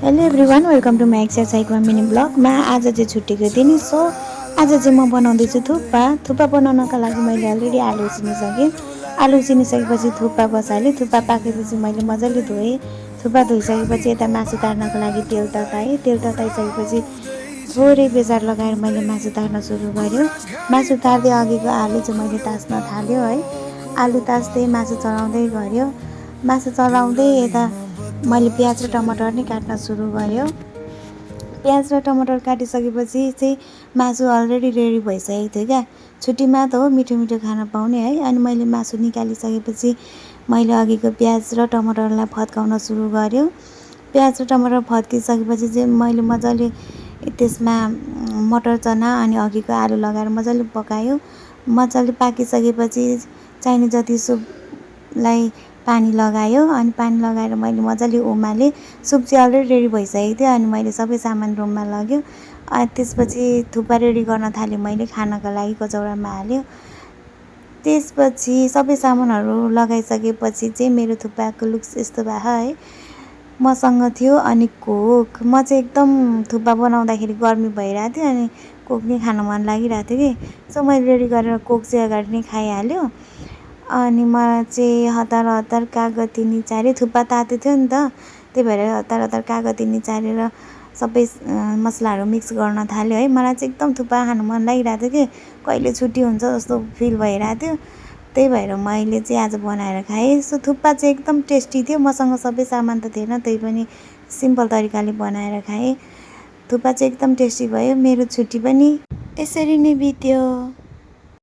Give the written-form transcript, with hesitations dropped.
Hello everyone, welcome to my एक्सरसाइजमा mini ब्लगमा। आज चाहिँ छुट्टीको दिन, सो आज चाहिँ म बनाउँदैछु थुक्पा। थुक्पा बनाउनका लागि मैले अलरेडी आलु उसिनिसकेँ। आलु उसिनिसकेपछि थुक्पा बसालेँ। थुक्पा पाकेपछि मैले मजाले धोएँ। थुक्पा धोइसकेपछि यता मासु तार्नको लागि तेल तताएँ। तेल तताइसकेपछि थोरै बेजार लगाएर मैले मासु तार्न सुरु गर्यो। मासु तार्दै अघिको आलु चाहिँ मैले तास्न थाल्यो है। आलु तास्दै मासु चलाउँदै गऱ्यो। मासु चलाउँदै यता मैले प्याज र टमाटर नै काट्न सुरु गर्यो। प्याज र टमाटर काटिसकेपछि चाहिँ मासु अलरेडी रेडी भइसकेको थियो क्या। छुट्टीमा त हो मिठो मिठो खाना पाउने है। अनि मैले मासु निकालिसकेपछि मैले अघिको प्याज र टमाटरलाई फत्काउन सुरु गर्यो। प्याज र टमाटर फत्किसकेपछि चाहिँ मैले मजाले त्यसमा मटर चना अनि अघिको आलु लगाएर मजाले पकायो। मजाले पाकिसकेपछि चाहिने जति सुपलाई पानी लगायो। अनि पानी लगाएर मैले मजाले उमालेँ। सुप चाहिँ अलरेडी रेडी भइसकेको थियो। अनि मैले सबै सामान रुममा लग्यो। अनि त्यसपछि थुक्पा रेडी गर्न थालेँ। मैले खानाको लागि कचौरामा हाल्यो। त्यसपछि सबै सामानहरू लगाइसकेपछि चाहिँ मेरो थुक्पाको लुक्स यस्तो भयो है। मसँग थियो अनि कोक। म चाहिँ एकदम थुक्पा बनाउँदाखेरि गर्मी भइरहेको थियो अनि कोक नै खान मन लागिरहेको थियो कि। सो मैले रेडी गरेर कोक चाहिँ अगाडि नै खाइहाल्यो। अनि मलाई चाहिँ हतार हतार कागती निचारेँ। थुक्पा तातो थियो नि त, त्यही भएर हतार हतार कागती निचारेर सबै मसलाहरू मिक्स गर्न थाल्यो है। मलाई चाहिँ एकदम थुक्पा खानु मन लागिरहेको थियो कि कहिले छुट्टी हुन्छ जस्तो फिल भइरहेको थियो। त्यही भएर मैले चाहिँ आज बनाएर खाएँ। सो थुक्पा चाहिँ एकदम टेस्टी थियो। मसँग सबै सामान त थिएन, त्यही पनि सिम्पल तरिकाले बनाएर खाएँ। थुक्पा चाहिँ एकदम टेस्टी भयो। मेरो छुट्टी पनि यसरी नै बित्यो।